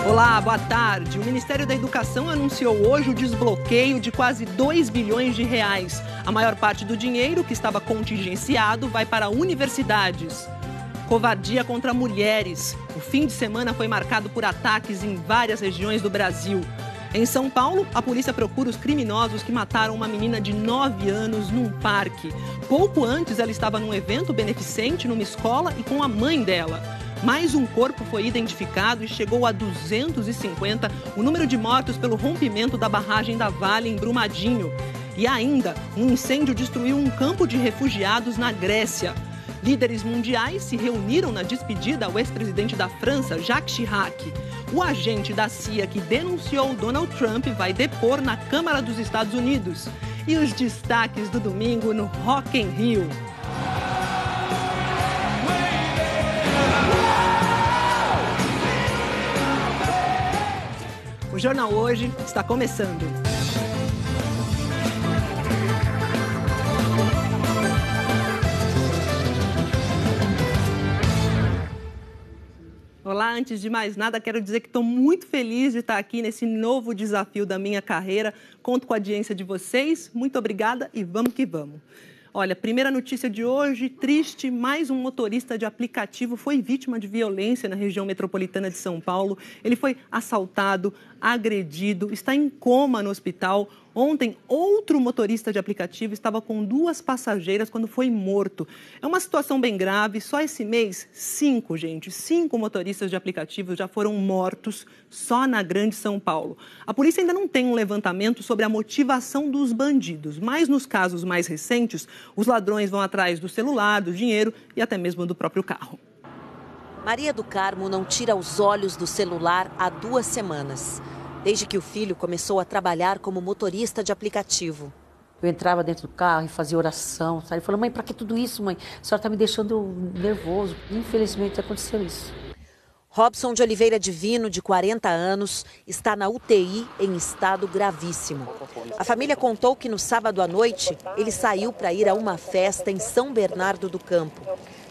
Olá, boa tarde. O Ministério da Educação anunciou hoje o desbloqueio de quase 2 bilhões de reais. A maior parte do dinheiro que estava contingenciado vai para universidades. Covardia contra mulheres. O fim de semana foi marcado por ataques em várias regiões do Brasil. Em São Paulo, a polícia procura os criminosos que mataram uma menina de 9 anos num parque. Pouco antes, ela estava num evento beneficente numa escola e com a mãe dela. Mais um corpo foi identificado e chegou a 250 o número de mortos pelo rompimento da barragem da Vale em Brumadinho. E ainda, um incêndio destruiu um campo de refugiados na Grécia. Líderes mundiais se reuniram na despedida ao ex-presidente da França, Jacques Chirac. O agente da CIA que denunciou Donald Trump vai depor na Câmara dos Estados Unidos. E os destaques do domingo no Rock in Rio. O Jornal Hoje está começando. Olá, antes de mais nada, quero dizer que estou muito feliz de estar aqui nesse novo desafio da minha carreira. Conto com a audiência de vocês. Muito obrigada e vamos que vamos. Olha, primeira notícia de hoje, triste, mais um motorista de aplicativo foi vítima de violência na região metropolitana de São Paulo. Ele foi assaltado, agredido, está em coma no hospital. Ontem, outro motorista de aplicativo estava com 2 passageiras quando foi morto. É uma situação bem grave. Só esse mês, 5 motoristas de aplicativo já foram mortos só na Grande São Paulo. A polícia ainda não tem um levantamento sobre a motivação dos bandidos, mas nos casos mais recentes, os ladrões vão atrás do celular, do dinheiro e até mesmo do próprio carro. Maria do Carmo não tira os olhos do celular há 2 semanas. Desde que o filho começou a trabalhar como motorista de aplicativo. Eu entrava dentro do carro e fazia oração, sabe? Eu falei, mãe, pra que tudo isso, mãe? A senhora tá me deixando nervoso. Infelizmente aconteceu isso. Robson de Oliveira Divino, de 40 anos, está na UTI em estado gravíssimo. A família contou que no sábado à noite, ele saiu para ir a uma festa em São Bernardo do Campo.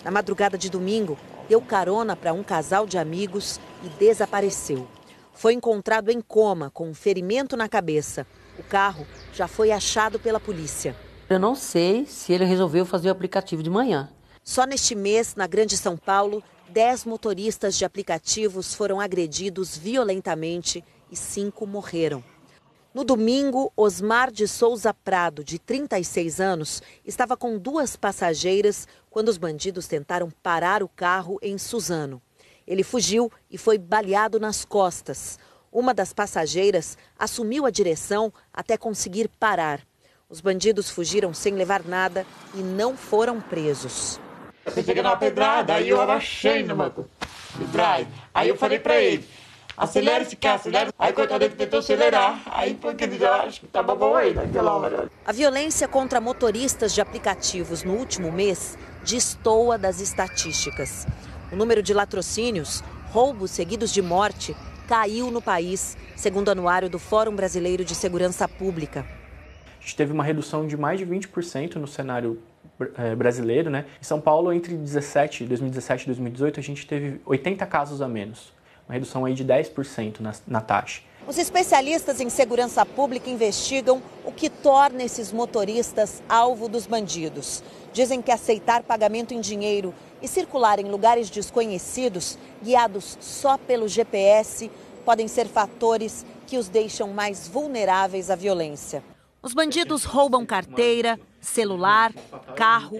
Na madrugada de domingo, deu carona para um casal de amigos e desapareceu. Foi encontrado em coma, com um ferimento na cabeça. O carro já foi achado pela polícia. Eu não sei se ele resolveu fazer o aplicativo de manhã. Só neste mês, na Grande São Paulo, 10 motoristas de aplicativos foram agredidos violentamente e 5 morreram. No domingo, Osmar de Souza Prado, de 36 anos, estava com 2 passageiras quando os bandidos tentaram parar o carro em Suzano. Ele fugiu e foi baleado nas costas. Uma das passageiras assumiu a direção até conseguir parar. Os bandidos fugiram sem levar nada e não foram presos. Você chega numa pedrada, aí eu abaixei numa pedrada. Aí eu falei pra ele, acelera esse carro, acelera. Aí coitado ele tentou acelerar. Aí porque ele já acho que tava bom aí naquela hora. A violência contra motoristas de aplicativos no último mês destoa das estatísticas. O número de latrocínios, roubos seguidos de morte, caiu no país, segundo o anuário do Fórum Brasileiro de Segurança Pública. A gente teve uma redução de mais de 20% no cenário brasileiro, né? Em São Paulo, entre 2017 e 2018, a gente teve 80 casos a menos. Uma redução aí de 10% na taxa. Os especialistas em segurança pública investigam o que torna esses motoristas alvo dos bandidos. Dizem que aceitar pagamento em dinheiro e circular em lugares desconhecidos, guiados só pelo GPS, podem ser fatores que os deixam mais vulneráveis à violência. Os bandidos roubam carteira, celular, carro.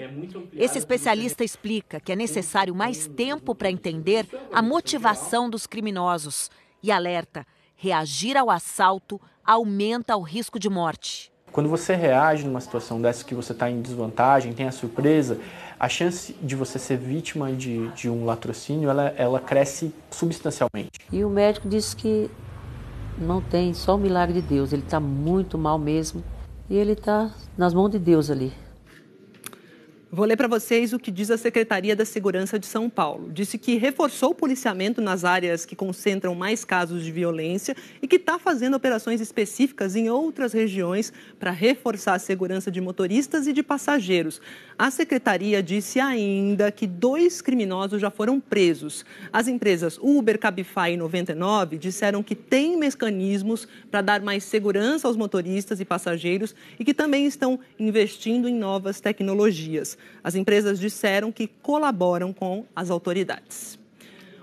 Esse especialista explica que é necessário mais tempo para entender a motivação dos criminosos e alerta: reagir ao assalto aumenta o risco de morte. Quando você reage numa situação dessa que você está em desvantagem, tem a surpresa, a chance de você ser vítima de um latrocínio, ela cresce substancialmente. E o médico disse que não tem, só o milagre de Deus. Ele está muito mal mesmo e ele está nas mãos de Deus ali. Vou ler para vocês o que diz a Secretaria da Segurança de São Paulo. Disse que reforçou o policiamento nas áreas que concentram mais casos de violência e que está fazendo operações específicas em outras regiões para reforçar a segurança de motoristas e de passageiros. A Secretaria disse ainda que 2 criminosos já foram presos. As empresas Uber, Cabify e 99 disseram que têm mecanismos para dar mais segurança aos motoristas e passageiros e que também estão investindo em novas tecnologias. As empresas disseram que colaboram com as autoridades.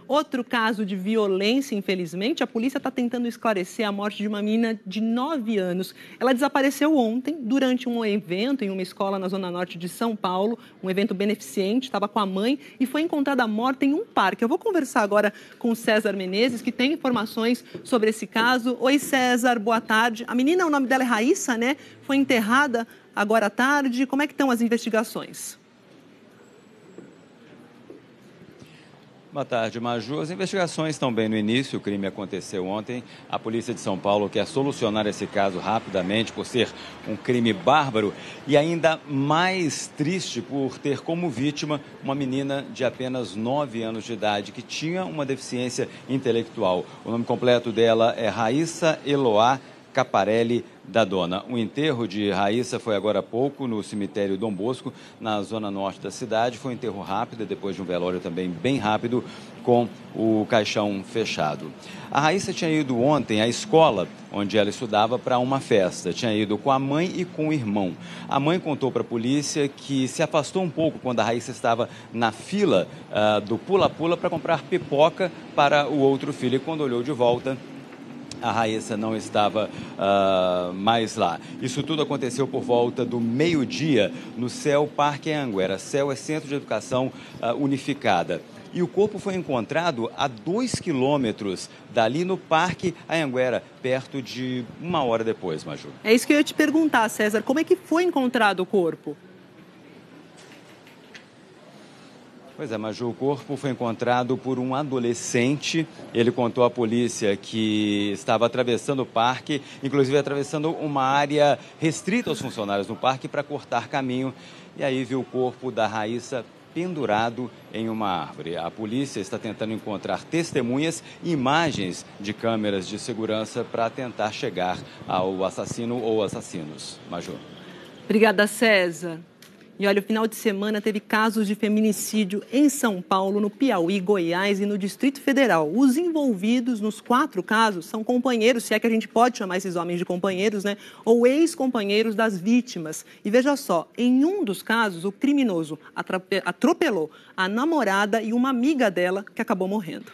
Outro caso de violência, infelizmente, a polícia está tentando esclarecer a morte de uma menina de 9 anos. Ela desapareceu ontem durante um evento em uma escola na zona norte de São Paulo, um evento beneficente, estava com a mãe e foi encontrada morta em um parque. Eu vou conversar agora com o César Menezes, que tem informações sobre esse caso. Oi, César, boa tarde. A menina, o nome dela é Raíssa, né? Foi enterrada agora à tarde. Como é que estão as investigações? Boa tarde, Maju. As investigações estão bem no início, o crime aconteceu ontem. A Polícia de São Paulo quer solucionar esse caso rapidamente por ser um crime bárbaro e ainda mais triste por ter como vítima uma menina de apenas 9 anos de idade que tinha uma deficiência intelectual. O nome completo dela é Raíssa Eloá Caparelli da Dona. O enterro de Raíssa foi agora há pouco no cemitério Dom Bosco, na zona norte da cidade. Foi um enterro rápido, depois de um velório também bem rápido, com o caixão fechado. A Raíssa tinha ido ontem à escola onde ela estudava para uma festa. Tinha ido com a mãe e com o irmão. A mãe contou para a polícia que se afastou um pouco quando a Raíssa estava na fila do pula-pula para comprar pipoca para o outro filho. E quando olhou de volta, a Raíssa não estava mais lá. Isso tudo aconteceu por volta do meio-dia no CEL Parque Anhanguera. CEL é Centro de Educação Unificada. E o corpo foi encontrado a 2 quilômetros dali no Parque Anhanguera, perto de 1 hora depois, Maju. É isso que eu ia te perguntar, César. Como é que foi encontrado o corpo? Pois é, Maju, o corpo foi encontrado por um adolescente. Ele contou à polícia que estava atravessando o parque, inclusive atravessando uma área restrita aos funcionários do parque para cortar caminho. E aí viu o corpo da Raíssa pendurado em uma árvore. A polícia está tentando encontrar testemunhas e imagens de câmeras de segurança para tentar chegar ao assassino ou assassinos. Maju. Obrigada, César. E olha, o final de semana teve casos de feminicídio em São Paulo, no Piauí, Goiás e no Distrito Federal. Os envolvidos nos 4 casos são companheiros, se é que a gente pode chamar esses homens de companheiros, né? Ou ex-companheiros das vítimas. E veja só, em um dos casos, o criminoso atropelou a namorada e uma amiga dela que acabou morrendo.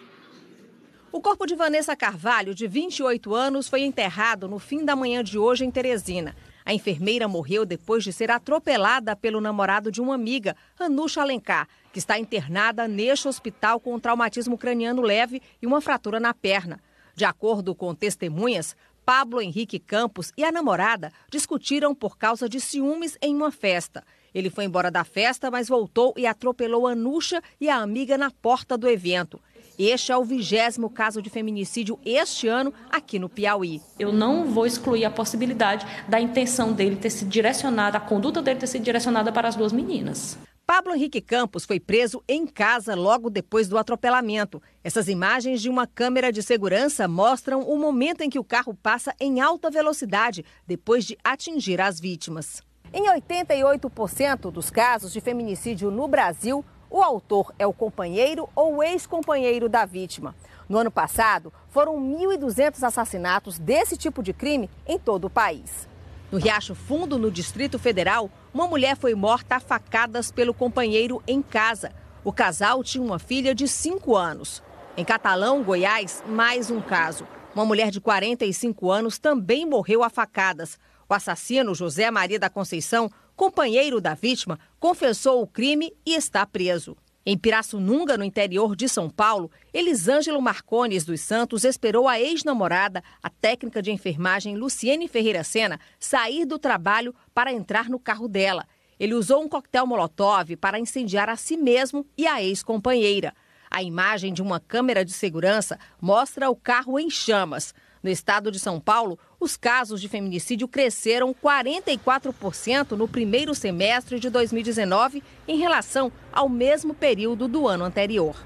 O corpo de Vanessa Carvalho, de 28 anos, foi enterrado no fim da manhã de hoje em Teresina. A enfermeira morreu depois de ser atropelada pelo namorado de uma amiga, Anúcha Alencar, que está internada neste hospital com um traumatismo craniano leve e uma fratura na perna. De acordo com testemunhas, Pablo Henrique Campos e a namorada discutiram por causa de ciúmes em uma festa. Ele foi embora da festa, mas voltou e atropelou Anúcha e a amiga na porta do evento. Este é o 20º caso de feminicídio este ano aqui no Piauí. Eu não vou excluir a possibilidade da intenção dele ter sido direcionada, a conduta dele ter sido direcionada para as 2 meninas. Pablo Henrique Campos foi preso em casa logo depois do atropelamento. Essas imagens de uma câmera de segurança mostram o momento em que o carro passa em alta velocidade depois de atingir as vítimas. Em 88% dos casos de feminicídio no Brasil, o autor é o companheiro ou ex-companheiro da vítima. No ano passado, foram 1.200 assassinatos desse tipo de crime em todo o país. No Riacho Fundo, no Distrito Federal, uma mulher foi morta a facadas pelo companheiro em casa. O casal tinha uma filha de 5 anos. Em Catalão, Goiás, mais um caso. Uma mulher de 45 anos também morreu a facadas. O assassino, José Maria da Conceição, companheiro da vítima, confessou o crime e está preso. Em Pirassununga, no interior de São Paulo, Elisângelo Marcones dos Santos esperou a ex-namorada, a técnica de enfermagem Luciene Ferreira Sena, sair do trabalho para entrar no carro dela. Ele usou um coquetel molotov para incendiar a si mesmo e a ex-companheira. A imagem de uma câmera de segurança mostra o carro em chamas. No estado de São Paulo, Os casos de feminicídio cresceram 44% no primeiro semestre de 2019 em relação ao mesmo período do ano anterior.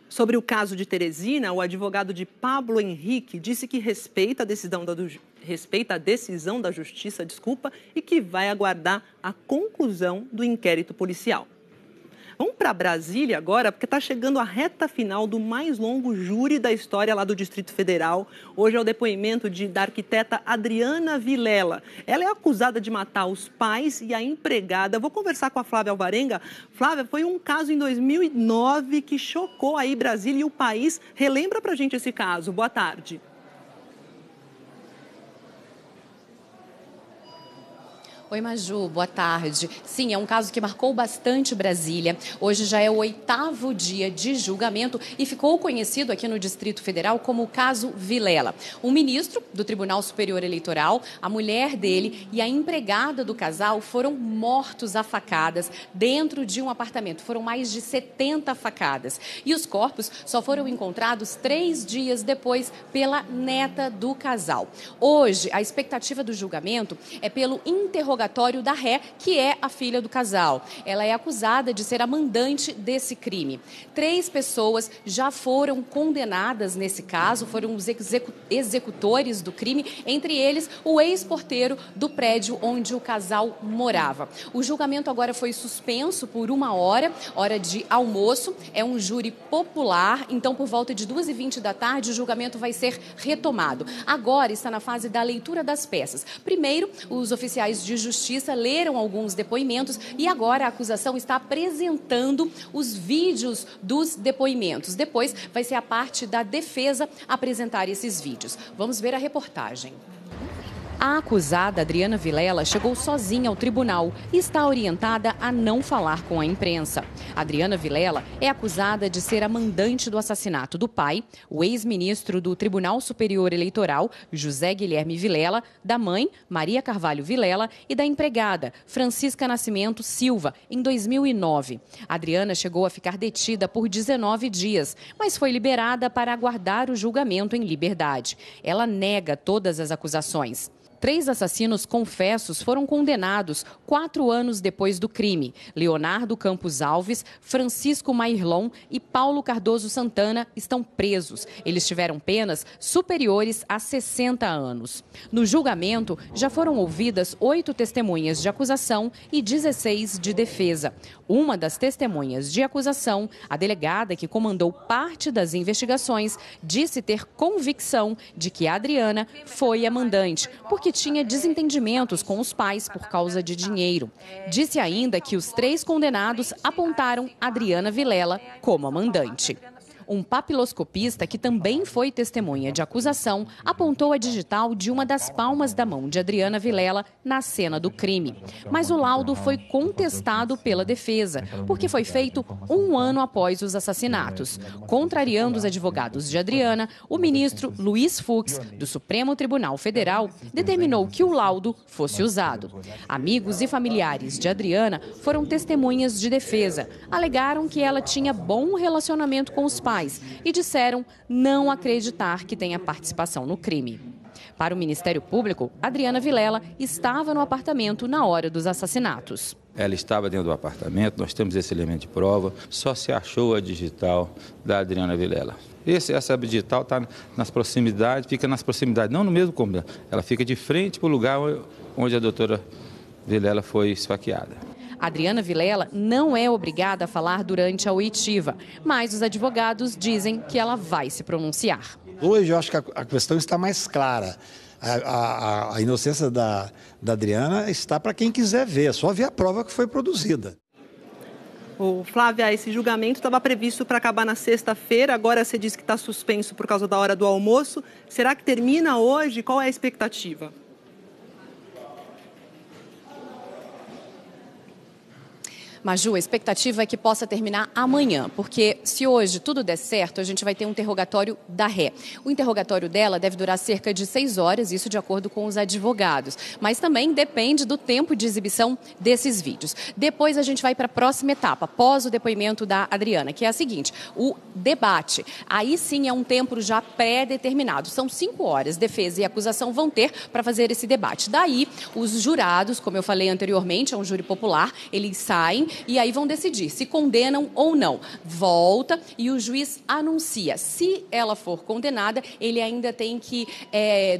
Sobre o caso de Teresina, o advogado de Pablo Henrique disse que respeita a decisão da Justiça, e que vai aguardar a conclusão do inquérito policial. Vamos para Brasília agora, porque está chegando a reta final do mais longo júri da história lá do Distrito Federal. Hoje é o depoimento da arquiteta Adriana Vilela. Ela é acusada de matar os pais e a empregada. Vou conversar com a Flávia Alvarenga. Flávia, foi um caso em 2009 que chocou aí Brasília e o país. Relembra para a gente esse caso. Boa tarde. Oi, Maju, boa tarde. Sim, é um caso que marcou bastante Brasília. Hoje já é o 8º dia de julgamento e ficou conhecido aqui no Distrito Federal como o caso Vilela. O ministro do Tribunal Superior Eleitoral, a mulher dele e a empregada do casal foram mortos a facadas dentro de um apartamento. Foram mais de 70 facadas. E os corpos só foram encontrados 3 dias depois pela neta do casal. Hoje, a expectativa do julgamento é pelo interrogatório da ré, que é a filha do casal. Ela é acusada de ser a mandante desse crime. 3 pessoas já foram condenadas nesse caso, foram os executores do crime, entre eles o ex-porteiro do prédio onde o casal morava. O julgamento agora foi suspenso por 1 hora de almoço. É um júri popular, então por volta de 2h20 da tarde o julgamento vai ser retomado. Agora está na fase da leitura das peças. Primeiro, os oficiais de Justiça leram alguns depoimentos e agora a acusação está apresentando os vídeos dos depoimentos. Depois vai ser a parte da defesa apresentar esses vídeos. Vamos ver a reportagem. A acusada, Adriana Vilela, chegou sozinha ao tribunal e está orientada a não falar com a imprensa. Adriana Vilela é acusada de ser a mandante do assassinato do pai, o ex-ministro do Tribunal Superior Eleitoral, José Guilherme Vilela, da mãe, Maria Carvalho Vilela, e da empregada, Francisca Nascimento Silva, em 2009. Adriana chegou a ficar detida por 19 dias, mas foi liberada para aguardar o julgamento em liberdade. Ela nega todas as acusações. 3 assassinos confessos foram condenados 4 anos depois do crime. Leonardo Campos Alves, Francisco Mairlon e Paulo Cardoso Santana estão presos. Eles tiveram penas superiores a 60 anos. No julgamento, já foram ouvidas 8 testemunhas de acusação e 16 de defesa. Uma das testemunhas de acusação, a delegada que comandou parte das investigações, disse ter convicção de que a Adriana foi a mandante, porque tinha desentendimentos com os pais por causa de dinheiro. Disse ainda que os 3 condenados apontaram Adriana Vilela como a mandante. Um papiloscopista, que também foi testemunha de acusação, apontou a digital de uma das palmas da mão de Adriana Vilela na cena do crime. Mas o laudo foi contestado pela defesa, porque foi feito 1 ano após os assassinatos. Contrariando os advogados de Adriana, o ministro Luiz Fux, do Supremo Tribunal Federal, determinou que o laudo fosse usado. Amigos e familiares de Adriana foram testemunhas de defesa. Alegaram que ela tinha bom relacionamento com os pais e disseram não acreditar que tenha participação no crime. Para o Ministério Público, Adriana Vilela estava no apartamento na hora dos assassinatos. Ela estava dentro do apartamento, nós temos esse elemento de prova, só se achou a digital da Adriana Vilela. Essa digital está nas proximidades, fica nas proximidades, não no mesmo cômodo, ela fica de frente para o lugar onde a doutora Vilela foi esfaqueada. Adriana Vilela não é obrigada a falar durante a oitiva, mas os advogados dizem que ela vai se pronunciar. Hoje eu acho que a questão está mais clara. A inocência da Adriana está para quem quiser ver, é só ver a prova que foi produzida. Flávia, esse julgamento estava previsto para acabar na sexta-feira, agora você disse que está suspenso por causa da hora do almoço. Será que termina hoje? Qual é a expectativa? Maju, a expectativa é que possa terminar amanhã, porque se hoje tudo der certo, a gente vai ter um interrogatório da ré. O interrogatório dela deve durar cerca de 6 horas, isso de acordo com os advogados. Mas também depende do tempo de exibição desses vídeos. Depois a gente vai para a próxima etapa, após o depoimento da Adriana, que é a seguinte, o debate. Aí sim é um tempo já pré-determinado. São 5 horas, defesa e acusação vão ter para fazer esse debate. Daí, os jurados, como eu falei anteriormente, é um júri popular, eles saem e aí vão decidir se condenam ou não. Volta e o juiz anuncia. Se ela for condenada, ele ainda tem que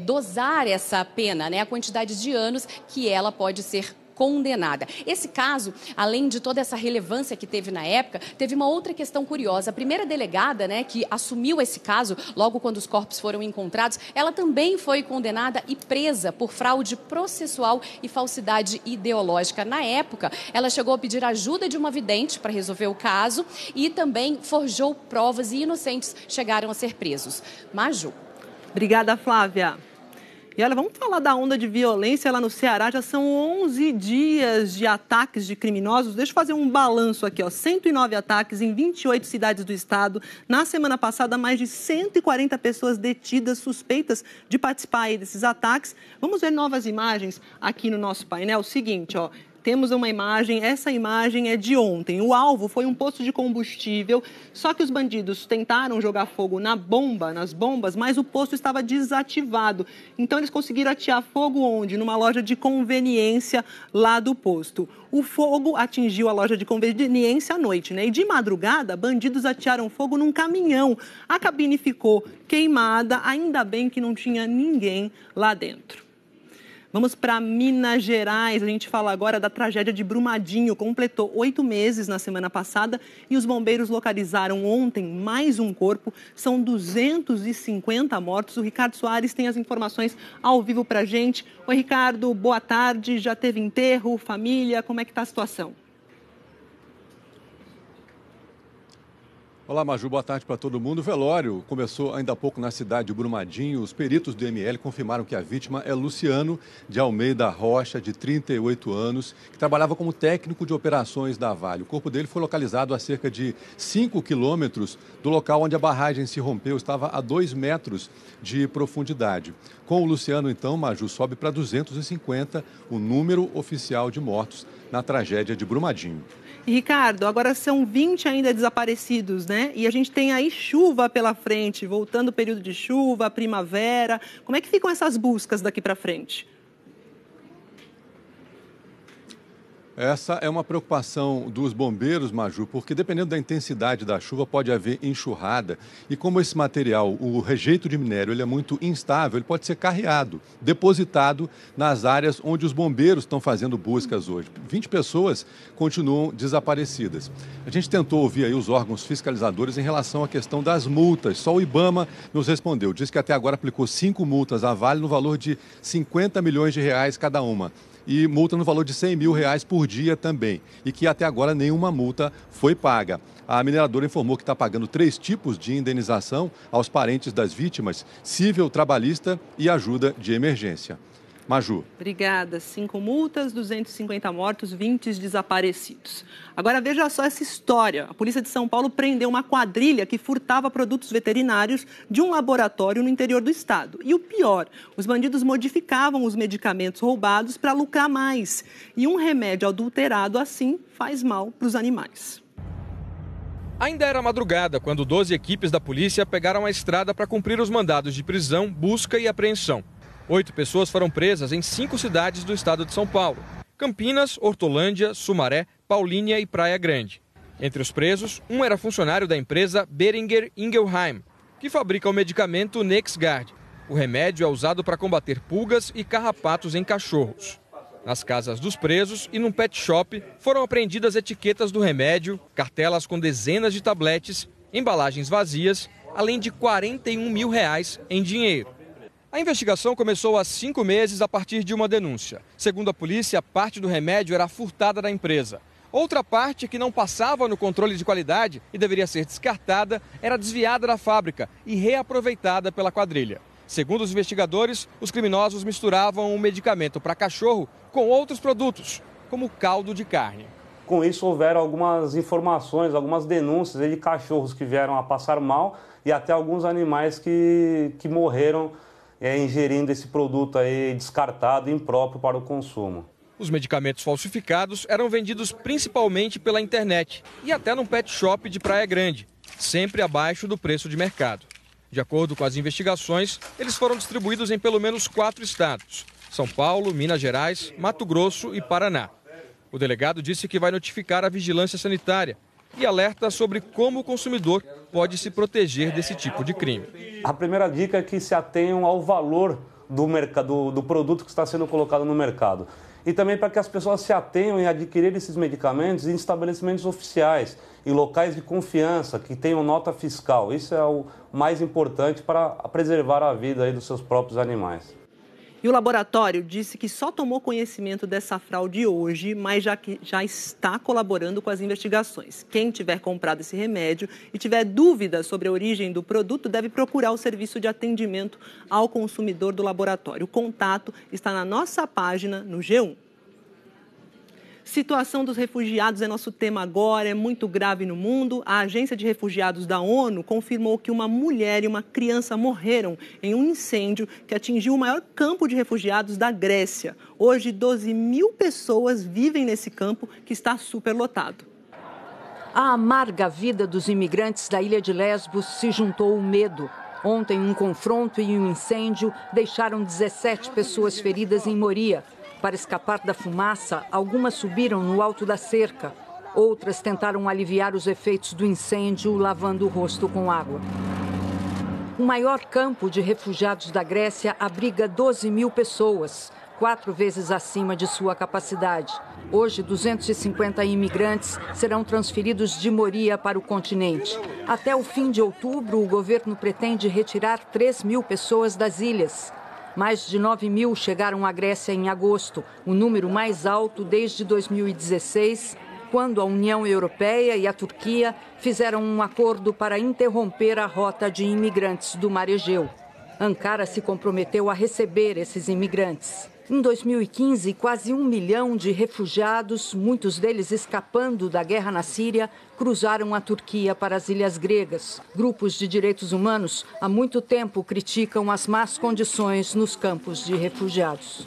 dosar essa pena, né? A quantidade de anos que ela pode ser condenada. Esse caso, além de toda essa relevância que teve na época, teve uma outra questão curiosa. A primeira delegada, né, que assumiu esse caso, logo quando os corpos foram encontrados, ela também foi condenada e presa por fraude processual e falsidade ideológica. Na época, ela chegou a pedir ajuda de uma vidente para resolver o caso e também forjou provas e inocentes chegaram a ser presos. Maju. Obrigada, Flávia. E olha, vamos falar da onda de violência lá no Ceará. Já são 11 dias de ataques de criminosos. Deixa eu fazer um balanço aqui, ó. 109 ataques em 28 cidades do estado. Na semana passada, mais de 140 pessoas detidas, suspeitas de participar aí desses ataques. Vamos ver novas imagens aqui no nosso painel. O seguinte, ó. Temos uma imagem, essa imagem é de ontem. O alvo foi um posto de combustível, só que os bandidos tentaram jogar fogo nas bombas, mas o posto estava desativado. Então eles conseguiram atear fogo onde? Numa loja de conveniência lá do posto. O fogo atingiu a loja de conveniência à noite, né? E de madrugada, bandidos atearam fogo num caminhão. A cabine ficou queimada, ainda bem que não tinha ninguém lá dentro. Vamos para Minas Gerais. A gente fala agora da tragédia de Brumadinho. Completou 8 meses na semana passada e os bombeiros localizaram ontem mais um corpo. São 250 mortos. O Ricardo Soares tem as informações ao vivo para a gente. Oi, Ricardo, boa tarde. Já teve enterro, família? Como é que está a situação? Olá, Maju, boa tarde para todo mundo. O velório começou ainda há pouco na cidade de Brumadinho. Os peritos do ML confirmaram que a vítima é Luciano de Almeida Rocha, de 38 anos, que trabalhava como técnico de operações da Vale. O corpo dele foi localizado a cerca de 5 quilômetros do local onde a barragem se rompeu, estava a 2 metros de profundidade. Com o Luciano, então, Maju, sobe para 250 o número oficial de mortos na tragédia de Brumadinho. Ricardo, agora são 20 ainda desaparecidos, né? E a gente tem aí chuva pela frente, voltando o período de chuva, primavera. Como é que ficam essas buscas daqui para frente? Essa é uma preocupação dos bombeiros, Maju, porque dependendo da intensidade da chuva pode haver enxurrada e como esse material, o rejeito de minério, ele é muito instável, ele pode ser carreado, depositado nas áreas onde os bombeiros estão fazendo buscas hoje. 20 pessoas continuam desaparecidas. A gente tentou ouvir aí os órgãos fiscalizadores em relação à questão das multas. Só o IBAMA nos respondeu, disse que até agora aplicou 5 multas à Vale no valor de 50 milhões de reais cada uma. E multa no valor de R$100 mil por dia também, e que até agora nenhuma multa foi paga. A mineradora informou que está pagando 3 tipos de indenização aos parentes das vítimas, civil, trabalhista e ajuda de emergência. Maju. Obrigada. 5 multas, 250 mortos, 20 desaparecidos. Agora veja só essa história. A Polícia de São Paulo prendeu uma quadrilha que furtava produtos veterinários de um laboratório no interior do estado. E o pior, os bandidos modificavam os medicamentos roubados para lucrar mais. E um remédio adulterado assim faz mal para os animais. Ainda era madrugada quando 12 equipes da polícia pegaram a estrada para cumprir os mandados de prisão, busca e apreensão. 8 pessoas foram presas em 5 cidades do estado de São Paulo: Campinas, Hortolândia, Sumaré, Paulínia e Praia Grande. Entre os presos, um era funcionário da empresa Boehringer Ingelheim, que fabrica o medicamento NexGard. O remédio é usado para combater pulgas e carrapatos em cachorros. Nas casas dos presos e num pet shop foram apreendidas etiquetas do remédio, cartelas com dezenas de tabletes, embalagens vazias, além de R$41 mil em dinheiro. A investigação começou há 5 meses a partir de uma denúncia. Segundo a polícia, parte do remédio era furtada da empresa. Outra parte, que não passava no controle de qualidade e deveria ser descartada, era desviada da fábrica e reaproveitada pela quadrilha. Segundo os investigadores, os criminosos misturavam um medicamento para cachorro com outros produtos, como caldo de carne. com isso houveram algumas informações, algumas denúncias de cachorros que vieram a passar mal e até alguns animais que morreram ingerindo esse produto aí descartado e impróprio para o consumo. Os medicamentos falsificados eram vendidos principalmente pela internet e até num pet shop de Praia Grande, sempre abaixo do preço de mercado. De acordo com as investigações, eles foram distribuídos em pelo menos 4 estados: São Paulo, Minas Gerais, Mato Grosso e Paraná. O delegado disse que vai notificar a vigilância sanitária e alerta sobre como o consumidor pode se proteger desse tipo de crime. A primeira dica é que se atenham ao valor do produto que está sendo colocado no mercado. E também para que as pessoas se atenham em adquirir esses medicamentos em estabelecimentos oficiais, em locais de confiança, que tenham nota fiscal. Isso é o mais importante para preservar a vida aí dos seus próprios animais. E o laboratório disse que só tomou conhecimento dessa fraude hoje, mas já está colaborando com as investigações. Quem tiver comprado esse remédio e tiver dúvidas sobre a origem do produto, deve procurar o serviço de atendimento ao consumidor do laboratório. O contato está na nossa página no G1. Situação dos refugiados é nosso tema agora, é muito grave no mundo. A Agência de Refugiados da ONU confirmou que uma mulher e uma criança morreram em um incêndio que atingiu o maior campo de refugiados da Grécia. Hoje, 12 mil pessoas vivem nesse campo que está superlotado. A amarga vida dos imigrantes da ilha de Lesbos se juntou ao medo. Ontem, um confronto e um incêndio deixaram 17 pessoas feridas em Moria. Para escapar da fumaça, algumas subiram no alto da cerca. Outras tentaram aliviar os efeitos do incêndio, lavando o rosto com água. O maior campo de refugiados da Grécia abriga 12 mil pessoas, 4 vezes acima de sua capacidade. Hoje, 250 imigrantes serão transferidos de Moria para o continente. Até o fim de outubro, o governo pretende retirar 3 mil pessoas das ilhas. Mais de 9 mil chegaram à Grécia em agosto, o número mais alto desde 2016, quando a União Europeia e a Turquia fizeram um acordo para interromper a rota de imigrantes do Mar Egeu. Ankara se comprometeu a receber esses imigrantes. Em 2015, quase 1 milhão de refugiados, muitos deles escapando da guerra na Síria, cruzaram a Turquia para as ilhas gregas. Grupos de direitos humanos há muito tempo criticam as más condições nos campos de refugiados.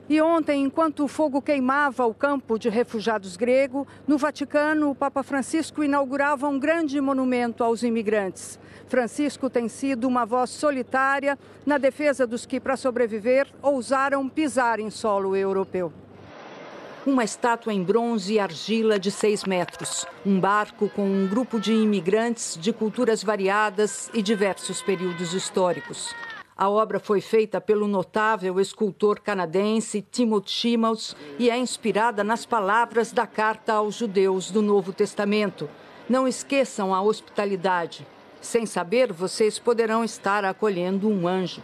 E ontem, enquanto o fogo queimava o campo de refugiados grego, no Vaticano, o Papa Francisco inaugurava um grande monumento aos imigrantes. Francisco tem sido uma voz solitária na defesa dos que, para sobreviver, ousaram pisar em solo europeu. Uma estátua em bronze e argila de 6 metros. Um barco com um grupo de imigrantes de culturas variadas e diversos períodos históricos. A obra foi feita pelo notável escultor canadense Timothy Shimmels e é inspirada nas palavras da Carta aos Judeus do Novo Testamento. Não esqueçam a hospitalidade. Sem saber, vocês poderão estar acolhendo um anjo.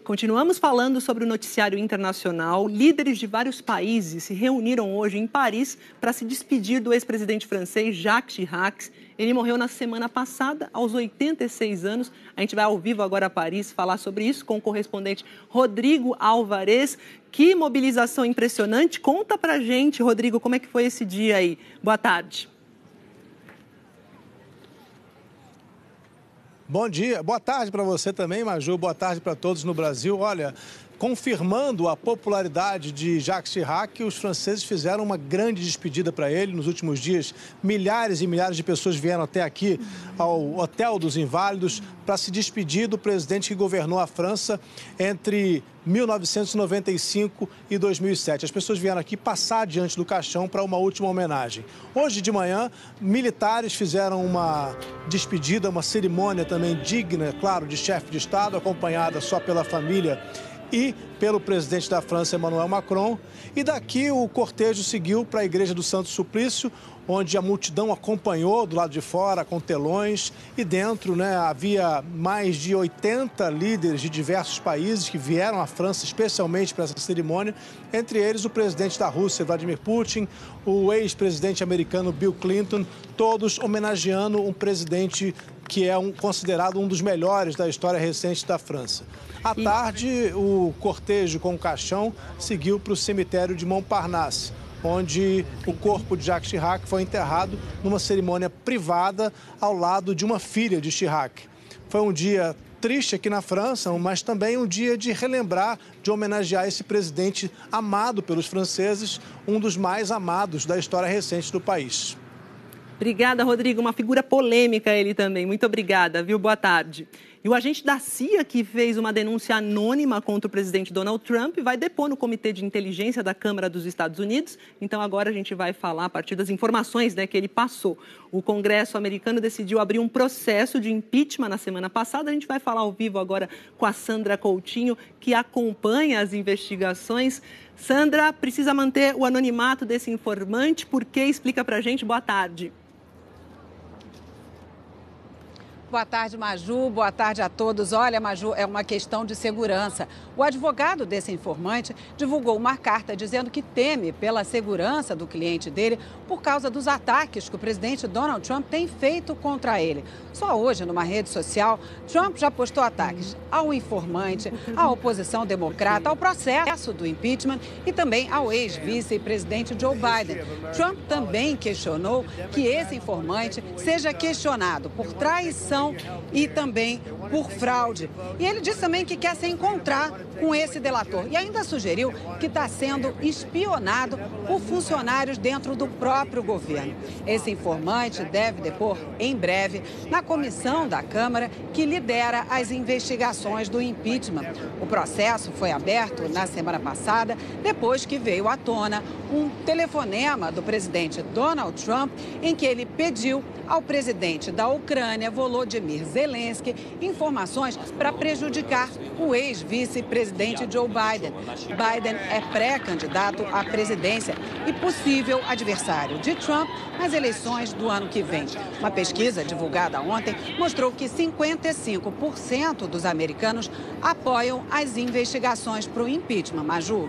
Continuamos falando sobre o noticiário internacional. Líderes de vários países se reuniram hoje em Paris para se despedir do ex-presidente francês Jacques Chirac. Ele morreu na semana passada, aos 86 anos. A gente vai ao vivo agora a Paris falar sobre isso com o correspondente Rodrigo Alvarez. Que mobilização impressionante. Conta pra gente, Rodrigo, como é que foi esse dia aí. Boa tarde. Bom dia, boa tarde para você também, Maju, boa tarde para todos no Brasil. Olha, confirmando a popularidade de Jacques Chirac, os franceses fizeram uma grande despedida para ele. Nos últimos dias, milhares e milhares de pessoas vieram até aqui ao Hotel dos Inválidos para se despedir do presidente que governou a França entre 1995 e 2007. As pessoas vieram aqui passar diante do caixão para uma última homenagem. Hoje de manhã, militares fizeram uma despedida, uma cerimônia também digna, claro, de chefe de Estado, acompanhada só pela família e pelo presidente da França, Emmanuel Macron. E daqui o cortejo seguiu para a Igreja do Santo Suplício, onde a multidão acompanhou do lado de fora, com telões. E dentro, havia mais de 80 líderes de diversos países que vieram à França especialmente para essa cerimônia. Entre eles, o presidente da Rússia, Vladimir Putin, o ex-presidente americano Bill Clinton, todos homenageando um presidente que é considerado um dos melhores da história recente da França. À tarde, o cortejo com o caixão seguiu para o cemitério de Montparnasse, onde o corpo de Jacques Chirac foi enterrado numa cerimônia privada ao lado de uma filha de Chirac. Foi um dia triste aqui na França, mas também um dia de relembrar, de homenagear esse presidente amado pelos franceses, um dos mais amados da história recente do país. Obrigada, Rodrigo. Uma figura polêmica ele também. Muito obrigada, viu? Boa tarde. E o agente da CIA, que fez uma denúncia anônima contra o presidente Donald Trump, vai depor no Comitê de Inteligência da Câmara dos Estados Unidos. Então, agora a gente vai falar a partir das informações, né, que ele passou. O Congresso americano decidiu abrir um processo de impeachment na semana passada. A gente vai falar ao vivo agora com a Sandra Coutinho, que acompanha as investigações. Sandra, precisa manter o anonimato desse informante. Por quê? Explica pra gente. Boa tarde. Boa tarde, Maju. Boa tarde a todos. Olha, Maju, é uma questão de segurança. O advogado desse informante divulgou uma carta dizendo que teme pela segurança do cliente dele por causa dos ataques que o presidente Donald Trump tem feito contra ele. Só hoje, numa rede social, Trump já postou ataques ao informante, à oposição democrata, ao processo do impeachment e também ao ex-vice-presidente Joe Biden. Trump também questionou que esse informante seja questionado por traição e também por fraude. E ele disse também que quer se encontrar com esse delator e ainda sugeriu que está sendo espionado por funcionários dentro do próprio governo. Esse informante deve depor em breve na comissão da Câmara que lidera as investigações do impeachment. O processo foi aberto na semana passada, depois que veio à tona um telefonema do presidente Donald Trump em que ele pediu ao presidente da Ucrânia, Volodymyr Zelensky, informações para prejudicar o ex-vice-presidente Joe Biden. Biden é pré-candidato à presidência e possível adversário de Trump nas eleições do ano que vem. Uma pesquisa divulgada ontem mostrou que 55% dos americanos apoiam as investigações para o impeachment. Maju.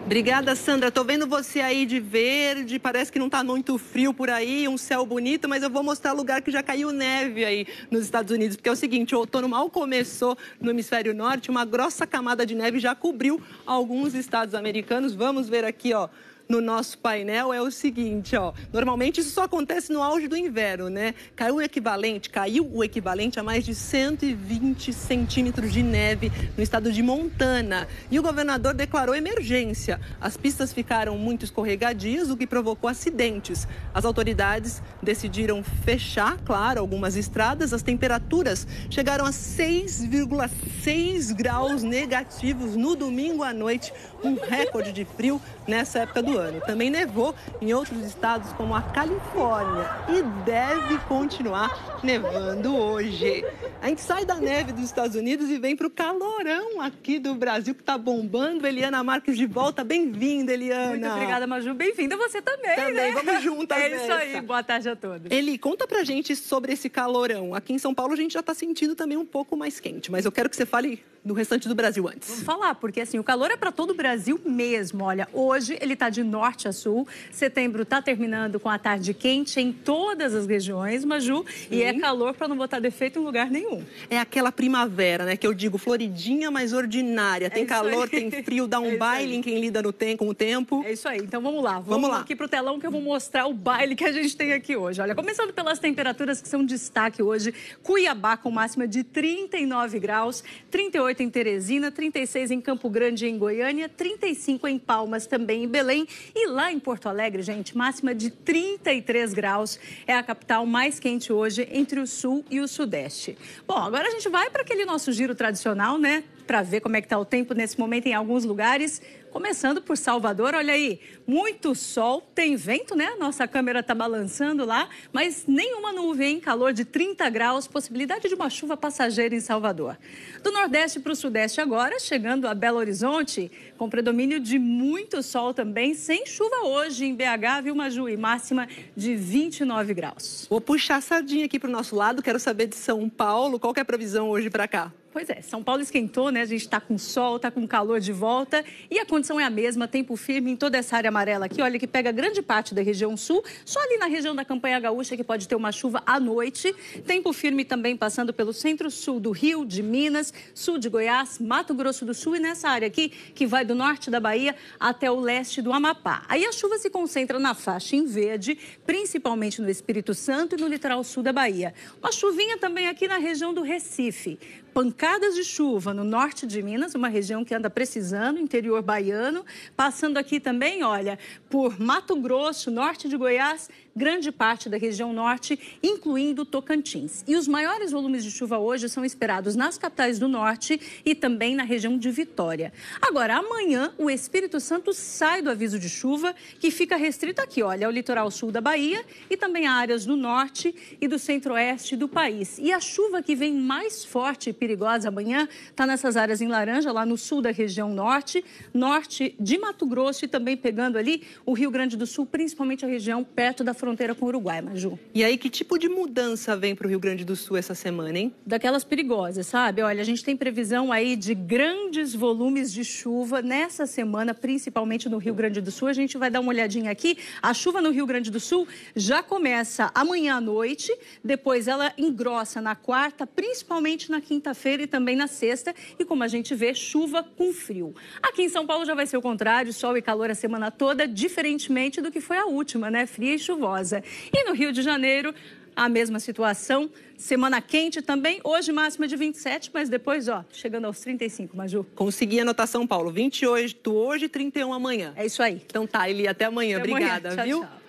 Obrigada, Sandra. Estou vendo você aí de verde, parece que não está muito frio por aí, um céu bonito, mas eu vou mostrar lugar que já caiu neve aí nos Estados Unidos, porque é o seguinte, o outono mal começou no hemisfério norte, uma grossa camada de neve já cobriu alguns estados americanos. Vamos ver aqui, ó. No nosso painel é o seguinte, ó. Normalmente isso só acontece no auge do inverno, né? Caiu o equivalente a mais de 120 centímetros de neve no estado de Montana. E o governador declarou emergência. As pistas ficaram muito escorregadias, o que provocou acidentes. As autoridades decidiram fechar, claro, algumas estradas. As temperaturas chegaram a 6,6 graus negativos no domingo à noite, um recorde de frio nessa época do ano. Também nevou em outros estados como a Califórnia e deve continuar nevando hoje. A gente sai da neve dos Estados Unidos e vem para o calorão aqui do Brasil que está bombando. Eliana Marques de volta, bem-vinda, Eliana. Muito obrigada, Maju. Bem-vinda você também, né? Vamos juntas É nessa. isso aí, boa tarde a todos. Eli, conta pra gente sobre esse calorão. Aqui em São Paulo a gente já está sentindo também um pouco mais quente, mas eu quero que você fale do restante do Brasil antes. Vamos falar, porque assim, o calor é para todo o Brasil mesmo. Olha, hoje ele está de norte a sul. Setembro está terminando com a tarde quente em todas as regiões, Maju. Sim. E é calor para não botar defeito em lugar nenhum. É aquela primavera, né? Que eu digo, floridinha, mas ordinária. Tem calor, tem frio, dá um baile em quem lida com o tempo. É isso aí. Então vamos lá. Vamos aqui pro telão que eu vou mostrar o baile que a gente tem aqui hoje. Olha, começando pelas temperaturas que são destaque hoje. Cuiabá com máxima de 39 graus, 38 em Teresina, 36 em Campo Grande e em Goiânia, 35 em Palmas também em Belém. E lá em Porto Alegre, gente, máxima de 33 graus. É a capital mais quente hoje entre o sul e o sudeste. Bom, agora a gente vai para aquele nosso giro tradicional, né? Para ver como é que está o tempo nesse momento em alguns lugares. Começando por Salvador, olha aí, muito sol, tem vento, né? Nossa câmera está balançando lá, mas nenhuma nuvem, calor de 30 graus, possibilidade de uma chuva passageira em Salvador. Do Nordeste para o Sudeste agora, chegando a Belo Horizonte, com predomínio de muito sol também, sem chuva hoje em BH, viu, Maju? E máxima de 29 graus. Vou puxar a sardinha aqui para o nosso lado, quero saber de São Paulo, qual que é a previsão hoje para cá? Pois é, São Paulo esquentou, né? A gente está com sol, está com calor de volta e a condição é a mesma, tempo firme em toda essa área amarela aqui, olha, que pega grande parte da região sul, só ali na região da Campanha Gaúcha que pode ter uma chuva à noite. Tempo firme também passando pelo centro-sul do Rio, de Minas, sul de Goiás, Mato Grosso do Sul e nessa área aqui que vai do norte da Bahia até o leste do Amapá. Aí a chuva se concentra na faixa em verde, principalmente no Espírito Santo e no litoral sul da Bahia. Uma chuvinha também aqui na região do Recife. Pancadas de chuva no norte de Minas, uma região que anda precisando, interior baiano. Passando aqui também, olha, por Mato Grosso, norte de Goiás, grande parte da região norte, incluindo Tocantins. E os maiores volumes de chuva hoje são esperados nas capitais do norte e também na região de Vitória. Agora, amanhã, o Espírito Santo sai do aviso de chuva, que fica restrito aqui, olha, ao litoral sul da Bahia e também a áreas do norte e do centro-oeste do país. E a chuva que vem mais forte e perigosa amanhã está nessas áreas em laranja, lá no sul da região norte, norte de Mato Grosso e também pegando ali o Rio Grande do Sul, principalmente a região perto da fronteira com o Uruguai, Maju. E aí, que tipo de mudança vem para o Rio Grande do Sul essa semana, hein? Daquelas perigosas, sabe? Olha, a gente tem previsão aí de grandes volumes de chuva nessa semana, principalmente no Rio Grande do Sul. A gente vai dar uma olhadinha aqui. A chuva no Rio Grande do Sul já começa amanhã à noite, depois ela engrossa na quarta, principalmente na quinta-feira e também na sexta. E como a gente vê, chuva com frio. Aqui em São Paulo já vai ser o contrário, sol e calor a semana toda, diferentemente do que foi a última, né? Fria e chuvosa. E no Rio de Janeiro, a mesma situação, semana quente também, hoje máxima de 27, mas depois, ó, chegando aos 35, Maju. Consegui anotar São Paulo, 28 hoje, 31 amanhã. É isso aí. Então tá, Eli, até amanhã. Até Obrigada, amanhã. viu? Tchau, tchau.